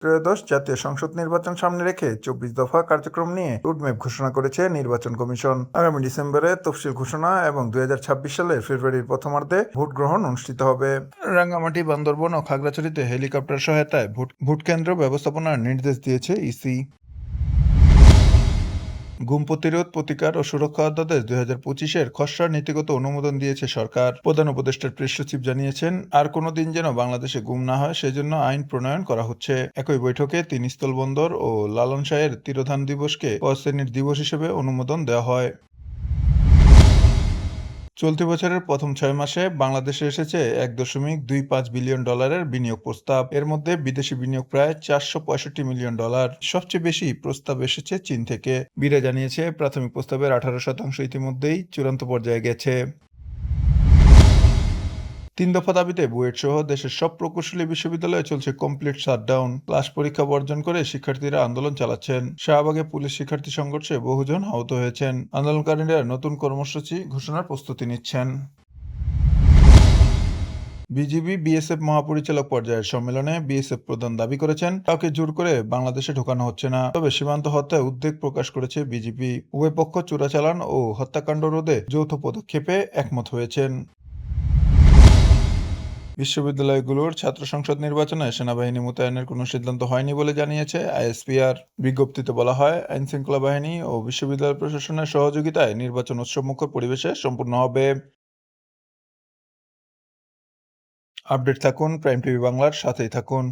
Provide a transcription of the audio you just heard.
ত্রয়োদশ জাতীয় সংসদ নির্বাচন সামনে রেখে 24 দফা কার্যক্রম নিয়ে রুটম্যাপ ঘোষণা করেছে নির্বাচন কমিশন। আগামী ডিসেম্বরে তফসিল ঘোষণা এবং 2026 সালের ফেব্রুয়ারির প্রথমার্ধে ভোট গ্রহণ অনুষ্ঠিত হবে। রাঙ্গামাটি, বান্দরবন ও খাগড়াছড়িতে হেলিকপ্টার সহায়তায় ভোট কেন্দ্র ব্যবস্থাপনার নির্দেশ দিয়েছে ইসি। গুম প্রতিরোধ, প্রতিকার ও সুরক্ষা অধ্যাদেশ 2025-এর খসড়া নীতিগত অনুমোদন দিয়েছে সরকার। প্রধান উপদেষ্টার প্রেস সচিব জানিয়েছেন, আর কোনো দিন যেন বাংলাদেশে গুম না হয় সেজন্য আইন প্রণয়ন করা হচ্ছে। একই বৈঠকে 3 স্থলবন্দর ও লালন শাহের তিরোধান দিবসকে ক শ্রেণীর দিবস হিসেবে অনুমোদন দেওয়া হয়। চলতি বছরের প্রথম 6 মাসে বাংলাদেশে এসেছে $1.25 বিলিয়ন বিনিয়োগ প্রস্তাব। এর মধ্যে বিদেশি বিনিয়োগ প্রায় $465 মিলিয়ন। সবচেয়ে বেশি প্রস্তাব এসেছে চীন থেকে। বিরা জানিয়েছে, প্রাথমিক প্রস্তাবের 18% ইতিমধ্যেই চূড়ান্ত পর্যায়ে গেছে। 3 দফা দাবিতে বুয়েট সহ দেশের সব প্রকৌশলী বিশ্ববিদ্যালয়ে চলছে কমপ্লিট শাটডাউন। ক্লাস পরীক্ষা বর্জন করে শিক্ষার্থীরা আন্দোলন চালাচ্ছেন। শাহবাগে পুলিশ শিক্ষার্থী সংঘর্ষে বহুজন আহত হয়েছেন। আন্দোলনকারীরা নতুন কর্মসূচি ঘোষণার প্রস্তুতি নিচ্ছেন। বিজিবি বিএসএফ মহাপরিচালক পর্যায়ের সম্মেলনে বিএসএফ প্রধান দাবি করেছেন, কাউকে জোর করে বাংলাদেশে ঢোকানো হচ্ছে না, তবে সীমান্ত হত্যায় উদ্বেগ প্রকাশ করেছে বিজিবি। উভয় পক্ষ চোরাচালান ও হত্যাকাণ্ড রোধে যৌথ পদক্ষেপে একমত হয়েছেন। বিশ্ববিদ্যালয়গুলোর ছাত্র সংসদ নির্বাচনে সেনাবাহিনী মোতায়েনের কোনো সিদ্ধান্ত হয়নি বলে জানিয়েছে আইএসপিআর। বিজ্ঞপ্তিতে বলা হয়, আইনশৃঙ্খলা বাহিনী ও বিশ্ববিদ্যালয় প্রশাসনের সহযোগিতায় নির্বাচন উৎসবমুখর পরিবেশে সম্পূর্ণ হবে। আপডেট থাকুন প্রাইম টিভি বাংলার সাথেই থাকুন।